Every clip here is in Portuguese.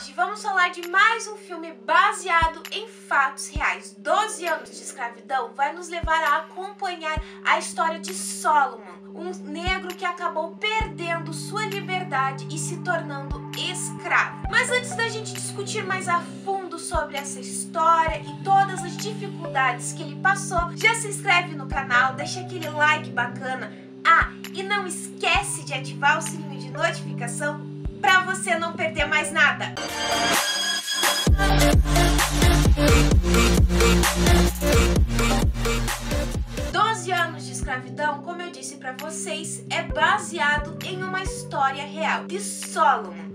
hoje vamos falar de mais um filme baseado em fatos reais. 12 anos de escravidão vai nos levar a acompanhar a história de Solomon, um negro que acabou perdendo sua liberdade e se tornando escravo. Mas antes da gente discutir mais a fundo sobre essa história e todas as dificuldades que ele passou, já se inscreve no canal, deixa aquele like bacana. Ah, e não esquece de ativar o sininho de notificação para você não perder mais nada. Doze anos de escravidão, como eu disse para vocês, é baseado em uma história real de Solomon.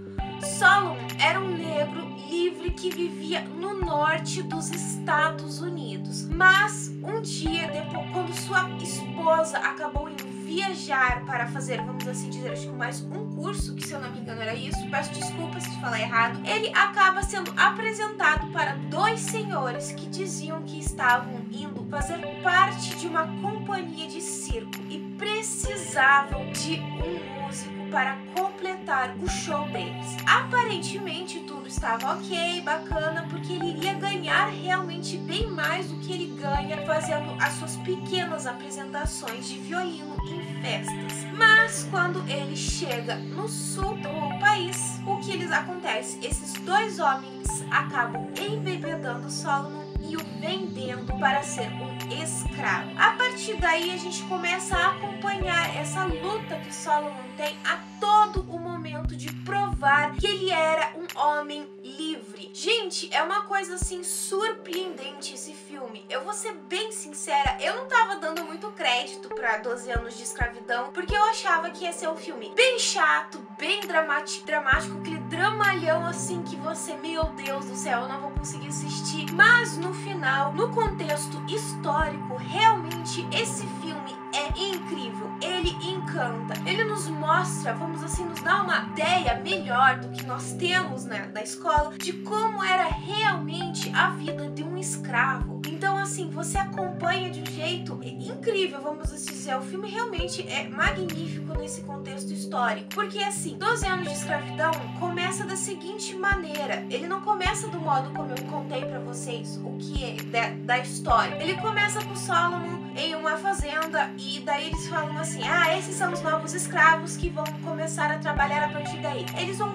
Solomon era um negro livre que vivia no norte dos Estados Unidos. Mas um dia, depois, quando sua esposa acabou indo viajar para fazer, vamos assim dizer, acho que mais um curso, que se eu não me engano era isso, peço desculpas se falar errado, ele acaba sendo apresentado para dois senhores que diziam que estavam indo fazer parte de uma companhia de circo e precisavam de um músico para completar o show deles. Aparentemente tudo estava ok, bacana, porque ele iria ganhar realmente bem mais do que ele ganha fazendo as suas pequenas apresentações de violino em festas. Mas quando ele chega no sul do país, o que eles acontece? Esses dois homens acabam embebedando Solomon e o vendendo para ser um escravo. A partir daí a gente começa a acompanhar essa luta que Solomon tem a todo o momento de provar que ele era um homem livre. Gente, é uma coisa assim surpreendente esse filme. Eu vou ser bem sincera, eu não tava dando muito crédito para 12 anos de escravidão, porque eu achava que ia ser um filme bem chato, bem dramático, aquele dramalhão assim que você, meu Deus do céu, eu não vou conseguir assistir. Mas no final, no contexto histórico, realmente esse filme é incrível, ele encanta, ele nos mostra, vamos assim, nos dá uma ideia melhor do que nós temos na escola, de como era realmente a vida de um escravo. Então assim, você acompanha de um jeito incrível, vamos assim dizer, o filme realmente é magnífico nesse contexto histórico, porque assim, 12 anos de escravidão começa da seguinte maneira, ele não começa do modo como eu contei pra vocês o que é da história, ele começa com Solomon em uma fazenda e daí eles falam assim, esses são os novos escravos que vão começar a trabalhar a partir daí. Eles vão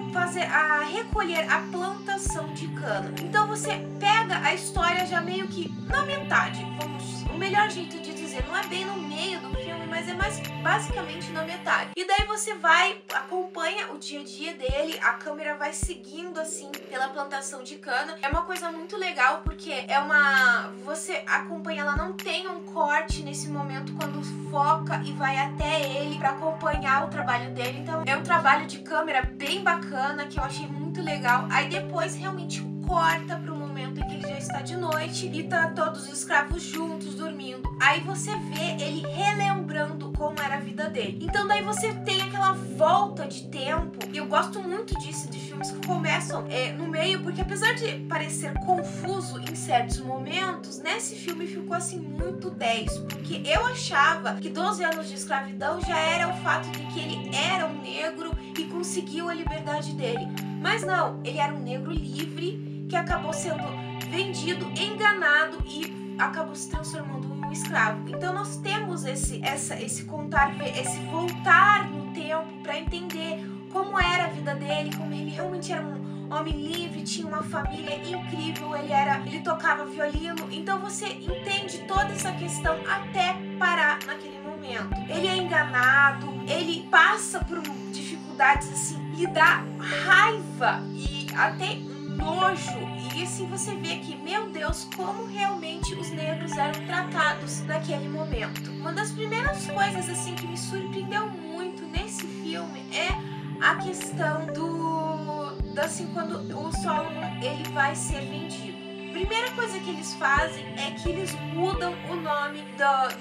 recolher a plantação de cana. Então você pega a história já meio que na metade, o melhor jeito de dizer, não é bem no meio do filme, mas é mais basicamente na metade. E daí você acompanha o dia a dia dele, a câmera vai seguindo assim pela plantação de cana. É uma coisa muito legal porque você acompanha, ela não tem um corte nesse momento quando foca e vai até ele para acompanhar o trabalho dele. Então é um trabalho de câmera bem bacana que eu achei muito legal. Aí depois realmente corta para o momento em que ele já está de noite e tá todos os escravos juntos dormindo. Aí você vê ele relembrando como era a vida dele. Então daí você tem aquela volta de tempo. E eu gosto muito disso, de filmes que começam no meio, porque apesar de parecer confuso em certos momentos, nesse filme ficou assim muito 10, porque eu achava que 12 anos de escravidão já era o fato de que ele era um negro e conseguiu a liberdade dele. Mas não, ele era um negro livre que acabou sendo vendido, enganado e acabou se transformando em um escravo. Então nós temos esse voltar no tempo para entender como era a vida dele, como ele realmente era um homem livre, tinha uma família incrível, ele tocava violino. Então você entende toda essa questão até parar naquele momento. Ele é enganado, ele passa por dificuldades assim, lhe dá raiva e até nojo, e assim você vê que, meu Deus, como realmente os negros eram tratados naquele momento. Uma das primeiras coisas assim que me surpreendeu muito nesse filme é a questão quando o Solomon ele vai ser vendido. Primeira coisa que eles fazem é que eles mudam o nome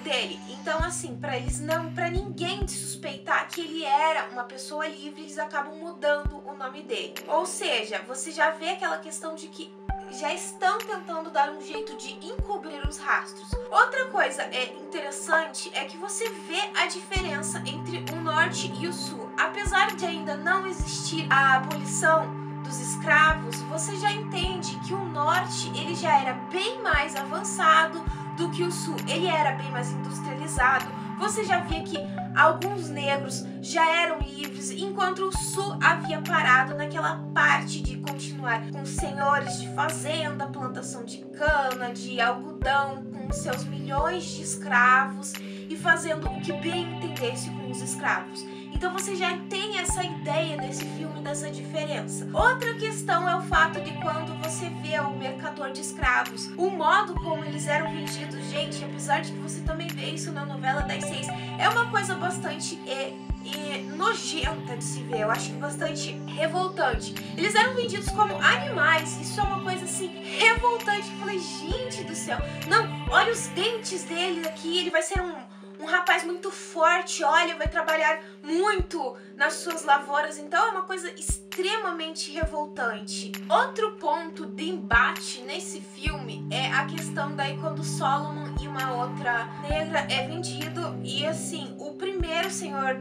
dele. Então assim, para ninguém suspeitar que ele era uma pessoa livre, eles acabam mudando o nome dele. Ou seja, você já vê aquela questão de que já estão tentando dar um jeito de encobrir os rastros. Outra coisa interessante é que você vê a diferença entre o norte e o sul. Apesar de ainda não existir a abolição dos escravos, escravos, você já entende que o norte ele já era bem mais avançado do que o sul, ele era bem mais industrializado. Você já via que alguns negros já eram livres, enquanto o sul havia parado naquela parte de continuar com senhores de fazenda, plantação de cana, de algodão, com seus milhões de escravos e fazendo o que bem entendesse com os escravos. Então você já tem essa ideia nesse filme dessa diferença. Outra questão é o fato de quando você vê o mercador de escravos, o modo como eles eram vendidos, gente, apesar de que você também vê isso na novela das 6, é uma coisa bastante nojenta de se ver, eu acho que bastante revoltante. Eles eram vendidos como animais, isso é uma coisa assim revoltante. Eu falei, gente do céu, não, olha os dentes dele aqui, ele vai ser um rapaz muito forte, olha, vai trabalhar muito nas suas lavouras, então é uma coisa extremamente revoltante. Outro ponto de embate nesse filme é a questão daí quando Solomon e uma outra negra é vendido, e assim, o primeiro senhor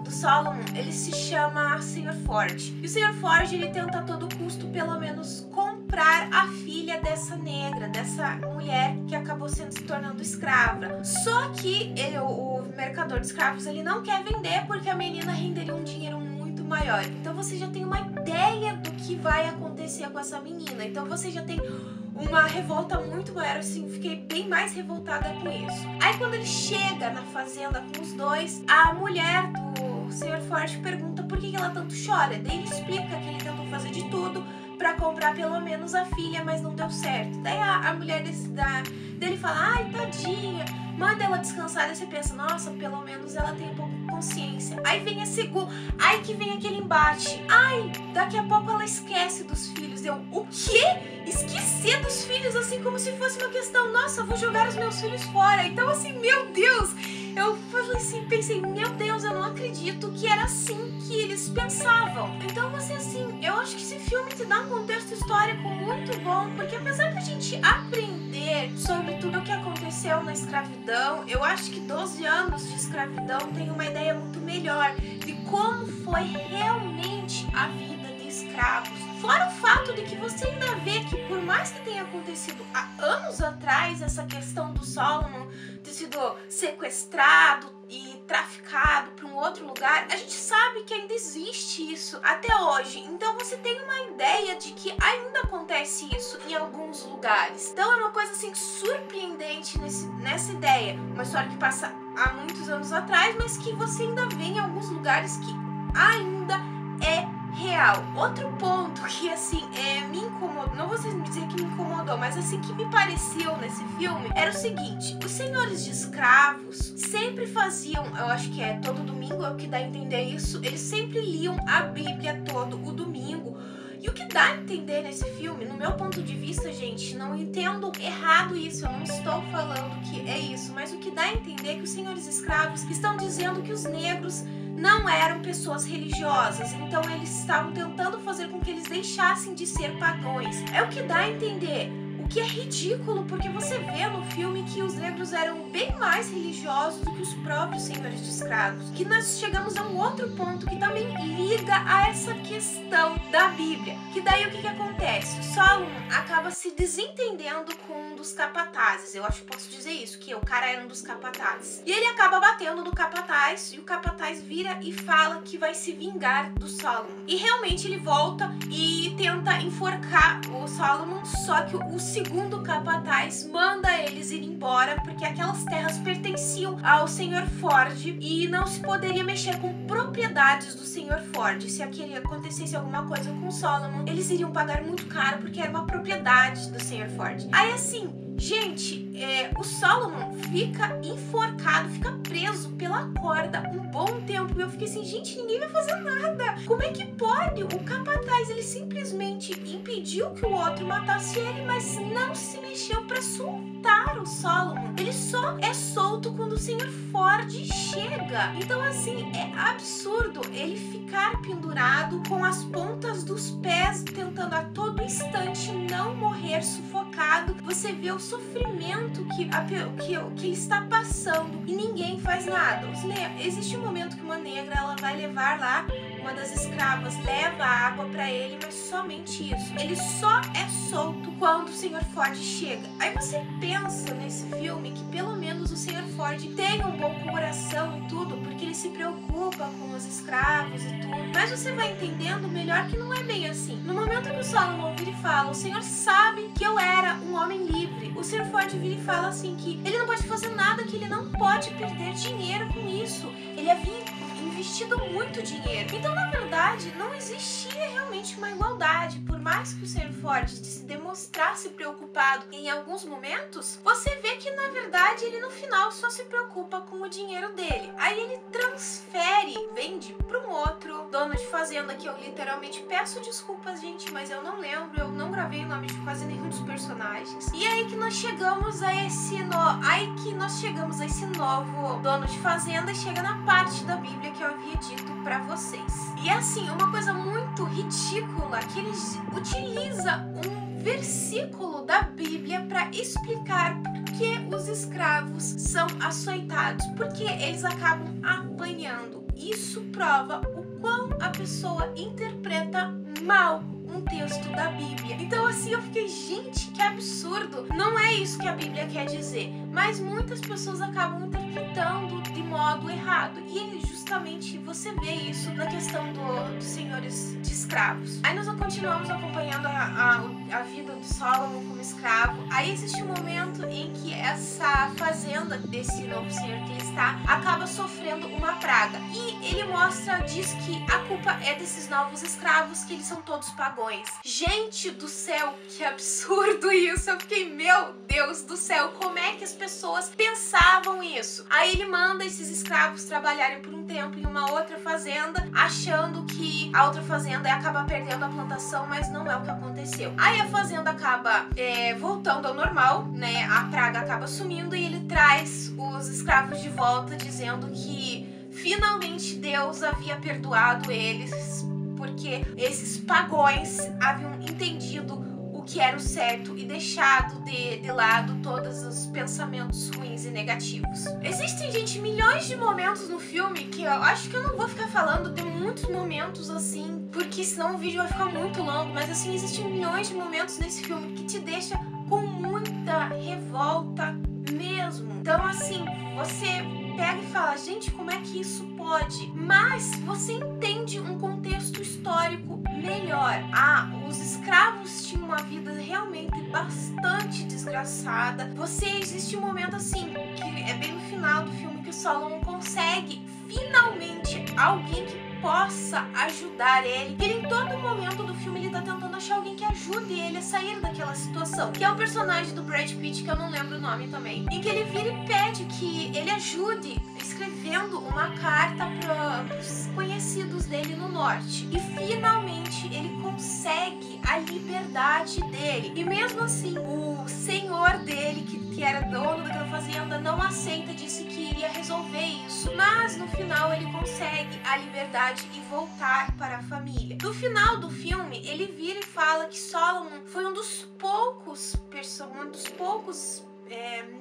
do Solomon, ele se chama Sr. Ford, e o Sr. Ford ele tenta a todo custo pelo menos comprar a filha dessa negra, dessa mulher que acabou se tornando escrava. Só que o mercador de escravos ele não quer vender porque a menina renderia um dinheiro muito maior. Então você já tem uma ideia do que vai acontecer com essa menina. Então você já tem uma revolta muito maior, assim, fiquei bem mais revoltada com isso. Aí quando ele chega na fazenda com os dois, a mulher do Sr. Ford pergunta por que ela tanto chora. Daí ele explica que ele tentou fazer de tudo pra comprar pelo menos a filha, mas não deu certo. Daí a mulher dele fala, ai, tadinha, manda ela descansar. Daí você pensa, nossa, pelo menos ela tem um pouco de consciência. Aí vem aí que vem aquele embate. Ai, daqui a pouco ela esquece dos filhos. O quê? Esquecer dos filhos, assim, como se fosse uma questão, nossa, eu vou jogar os meus filhos fora. Então, assim, meu Deus, eu falei assim, pensei, meu Deus, eu não acredito que era assim que eles pensavam. Então, assim, eu acho que esse filme te dá um contexto histórico muito bom, porque apesar da gente aprender sobre tudo o que aconteceu na escravidão, eu acho que 12 anos de escravidão tem uma ideia muito melhor de como foi realmente a vida de escravos. Fora o fato de que você ainda vê que por mais que tenha acontecido há anos atrás essa questão do Solomon ter sido sequestrado e traficado para um outro lugar, a gente sabe que ainda existe isso até hoje. Então você tem uma ideia de que ainda acontece isso em alguns lugares. Então é uma coisa assim surpreendente nessa ideia. Uma história que passa há muitos anos atrás, mas que você ainda vê em alguns lugares que ainda é real. Outro ponto que assim me incomodou, não vou dizer que me incomodou, mas assim que me pareceu nesse filme era o seguinte: os senhores de escravos sempre faziam, eu acho que é todo domingo, é o que dá a entender isso, eles sempre liam a Bíblia todo o domingo. E o que dá a entender nesse filme, no meu ponto de vista, gente, não entendo errado isso, eu não estou falando que é isso, mas o que dá a entender é que os senhores escravos estão dizendo que os negros não eram pessoas religiosas, então eles estavam tentando fazer com que eles deixassem de ser pagãos. É o que dá a entender, o que é ridículo, porque você vê no filme que os negros eram bem mais religiosos do que os próprios senhores de escravos. Que nós chegamos a um outro ponto que também liga a essa questão da Bíblia, que daí o que acontece? O Solomon acaba se desentendendo com um dos capatazes, eu acho que posso dizer isso, que o cara era um dos capatazes. E ele acaba batendo no capataz, e o capataz vira e fala que vai se vingar do Solomon. E realmente ele volta e tenta enforcar o Solomon, só que o segundo capataz manda eles ir embora, porque aquelas terras pertenciam ao Sr. Ford e não se poderia mexer com propriedades do Sr. Ford. Se acontecesse alguma coisa com o Solomon, eles iriam pagar muito caro, porque era uma propriedade do Sr. Ford. Aí assim, gente, o Solomon fica enforcado, fica preso pela corda um bom tempo. E eu fiquei assim, gente, ninguém vai fazer nada. Como é que pode? O capataz, ele simplesmente impediu que o outro matasse ele, mas não se mexeu para soltar o Solomon. Ele só é solto quando o Sr. Ford chega. Então, assim, é absurdo ele ficar pendurado com as pontas dos pés, tentando a todo instante não morrer sufocado. Você vê o sofrimento que ele está passando e ninguém faz nada. Existe um momento que uma negra ela vai levar lá uma das escravas leva a água para ele, mas somente isso. Ele só é solto quando o Sr. Ford chega. Aí você pensa nesse filme que pelo menos o Sr. Ford tem um bom coração e tudo, porque ele se preocupa com os escravos e tudo. Mas você vai entendendo melhor que não é bem assim. No momento que o Solomon vira e fala, o Senhor sabe que eu era um homem livre. O Sr. Ford vira e fala assim que ele não pode fazer nada, que ele não pode perder dinheiro com isso. Ele havia investido muito dinheiro. Então, na verdade, não existia realmente uma igualdade. Por mais que o Sr. Ford se demonstrasse preocupado em alguns momentos, você vê que, na verdade, ele no final só se preocupa com o dinheiro dele. Aí ele transfere, vende para um outro dono de fazenda, que eu literalmente peço desculpas, gente, mas eu não lembro, eu não gravei o nome de quase nenhum dos personagens. E aí que nós chegamos a esse novo dono de fazenda, chega na parte da Bíblia que eu havia dito pra vocês. E assim, uma coisa muito ridícula que eles utilizam um versículo da Bíblia para explicar por que os escravos são açoitados, porque eles acabam apanhando. Isso prova o quão a pessoa interpreta mal um texto da Bíblia. Então assim, eu fiquei, gente, que absurdo. Não é isso que a Bíblia quer dizer, mas muitas pessoas acabam interpretando de modo errado. E justamente você vê isso na questão dos senhores de escravos. Aí nós continuamos acompanhando a vida do Solomon como escravo. Aí existe um momento em que essa fazenda desse novo senhor que ele está acaba sofrendo uma praga. E ele diz que a culpa é desses novos escravos, que eles são todos pagões. Gente do céu, que absurdo isso! Eu fiquei, meu Deus do céu, como é que as pessoas pensavam isso? Aí ele manda esses escravos trabalharem por um tempo em uma outra fazenda, achando que a outra fazenda ia acabar perdendo a plantação, mas não é o que aconteceu. Aí a fazenda acaba voltando ao normal, né? A praga acaba sumindo e ele traz os escravos de volta, dizendo que finalmente Deus havia perdoado eles, porque esses pagões haviam entendido o que era o certo e deixado de lado todos os pensamentos ruins e negativos. Existem, gente, milhões de momentos no filme que eu acho que eu não vou ficar falando, tem muitos momentos assim, porque senão o vídeo vai ficar muito longo, mas assim, existem milhões de momentos nesse filme que te deixa com muita revolta mesmo. Então assim, você pega e fala, gente, como é que isso pode? Mas você entende um contexto histórico melhor. Os escravos tinham uma vida realmente bastante desgraçada. Existe um momento assim, que é bem no final do filme, que o Solomon consegue finalmente alguém que possa ajudar ele. E em todo momento do filme ele tá tentando achar alguém que ajude ele a sair daquela situação, que é o personagem do Brad Pitt, que eu não lembro o nome também, em que ele vira e pede que ele ajude escrevendo uma carta para os conhecidos dele no norte. E finalmente ele consegue a liberdade dele. E mesmo assim, o senhor dele, que era dono daquela fazenda, não aceita, disse que iria resolver isso. Mas no final ele consegue a liberdade e voltar para a família. No final do filme, ele vira e fala que Solomon foi um dos poucos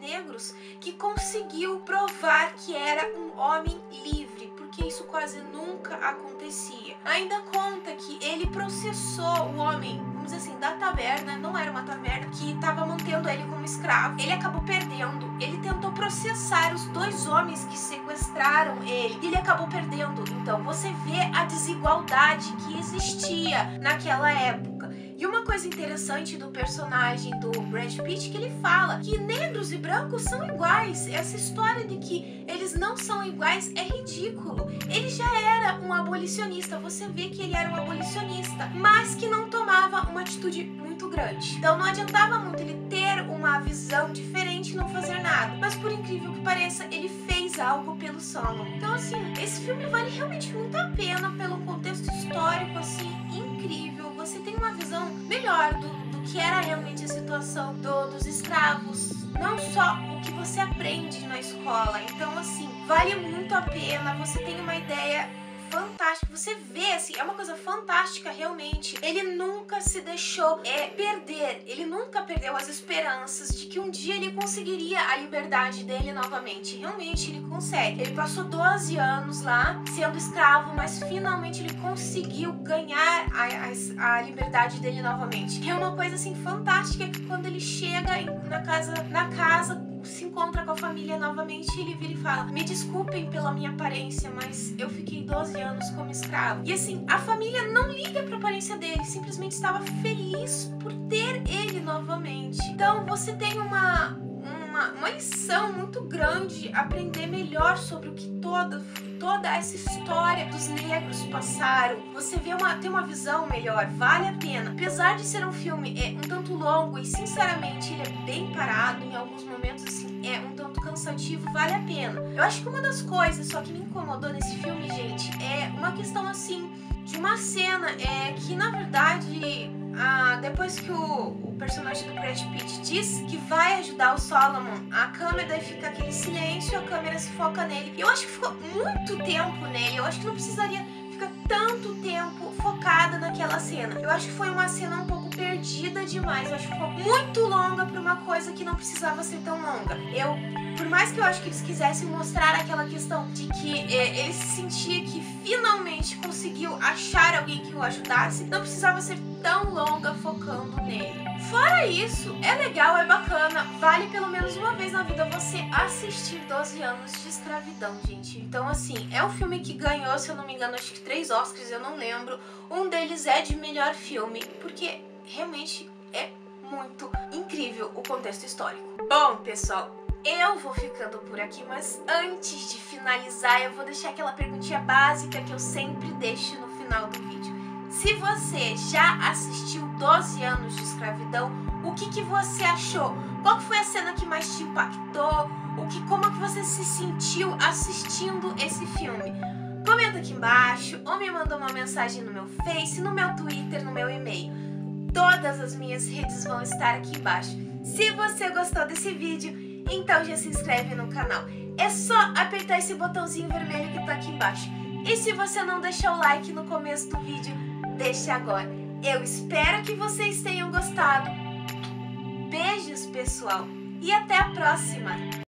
negros que conseguiu provar que era um homem livre, porque isso quase nunca acontecia. Ainda conta que ele processou o homem, vamos dizer assim, da taverna, não era uma taverna, que estava mantendo ele como escravo. Ele acabou perdendo. Ele tentou processar os dois homens que sequestraram ele, e ele acabou perdendo. Então você vê a desigualdade que existia naquela época. E uma coisa interessante do personagem do Brad Pitt, que ele fala que negros e brancos são iguais. Essa história de que eles não são iguais é ridículo. Ele já era um abolicionista, você vê que ele era um abolicionista, mas que não tomava uma atitude muito grande. Então não adiantava muito ele ter uma visão diferente e não fazer nada. Mas por incrível que pareça, ele fez algo pelo Solomon. Então assim, esse filme vale realmente muito a pena pelo contexto histórico, assim, incrível. Você tem uma visão melhor do que era realmente a situação dos escravos, não só o que você aprende na escola. Então assim, vale muito a pena, você tem uma ideia fantástico. Você vê, assim, é uma coisa fantástica realmente. Ele nunca se deixou perder, ele nunca perdeu as esperanças de que um dia ele conseguiria a liberdade dele novamente. Realmente ele consegue. Ele passou 12 anos lá sendo escravo, mas finalmente ele conseguiu ganhar a liberdade dele novamente. É uma coisa assim fantástica que quando ele chega na casa se encontra com a família novamente, ele vira e fala: me desculpem pela minha aparência, mas eu fiquei 12 anos como escravo. E assim, a família não liga pra aparência dele, simplesmente estava feliz por ter ele novamente. Então você tem uma lição muito grande, aprender melhor sobre o que toda essa história dos negros passaram. Você tem uma visão melhor, vale a pena. Apesar de ser um filme um tanto longo e sinceramente ele é bem parado, em alguns momentos assim é um tanto cansativo, vale a pena. Eu acho que uma das coisas só que me incomodou nesse filme, gente, é uma questão assim de uma cena que na verdade depois que o personagem do Brad Pitt diz que vai ajudar o Solomon, a câmera fica aquele silêncio, a câmera se foca nele. Eu acho que ficou muito tempo nele, eu acho que não precisaria ficar tanto tempo focada naquela cena. Eu acho que foi uma cena um pouco perdida demais, eu acho que ficou muito longa pra uma coisa que não precisava ser tão longa. Por mais que eu acho que eles quisessem mostrar aquela questão de que ele se sentia que finalmente conseguiu achar alguém que o ajudasse, não precisava ser tão longa focando nele. Fora isso, é legal, é bacana, vale pelo menos uma vez na vida você assistir 12 anos de escravidão, gente. Então assim, é um filme que ganhou, se eu não me engano, acho que 3 Oscars, eu não lembro. Um deles é de melhor filme, porque realmente é muito incrível o contexto histórico. Bom, pessoal, eu vou ficando por aqui, mas antes de finalizar, eu vou deixar aquela perguntinha básica que eu sempre deixo no final do vídeo. Se você já assistiu 12 anos de escravidão, o que você achou? Qual foi a cena que mais te impactou? Como é que você se sentiu assistindo esse filme? Comenta aqui embaixo ou me manda uma mensagem no meu Face, no meu Twitter, no meu e-mail. Todas as minhas redes vão estar aqui embaixo. Se você gostou desse vídeo, então já se inscreve no canal. É só apertar esse botãozinho vermelho que tá aqui embaixo. E se você não deixou o like no começo do vídeo, deixe agora. Eu espero que vocês tenham gostado. Beijos, pessoal, e até a próxima!